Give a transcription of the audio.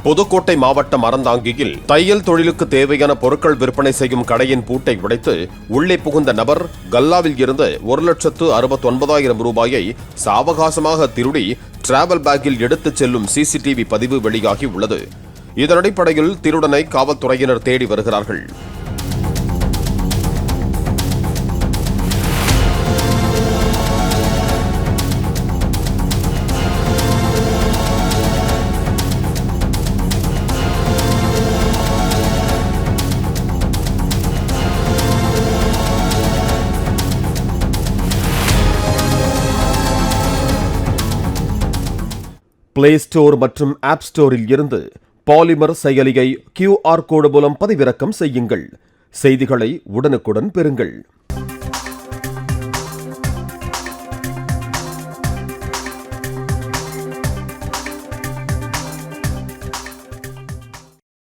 புதுக்கோட்டை மாவட்டம் அறந்தாங்கியில் தையல் தொழிலுக்கு தேவையான பொருட்கள் விற்பனை செய்யும் கடையின் பூட்டை உடைத்து உள்ளே புகுந்த நபர் கல்லாவில் இருந்து 1,69,000 ரூபாயை சாவகாசமாக திருடி டிராவல் பேக்கில் எடுத்துச் செல்லும் சிசிடிவி பதிவு வெளியாகி உள்ளது. இதன் அடிப்படையில் திருடனை காவல்துறையினர் தேடி வருகிறார்கள். பிளே ஸ்டோர் மற்றும் ஆப் ஸ்டோரில் இருந்து பாலிமர் செயலியை QR கோடு மூலம் பதிவிறக்கம் செய்யுங்கள். செய்திகளை உடனுக்குடன் பெறுங்கள்.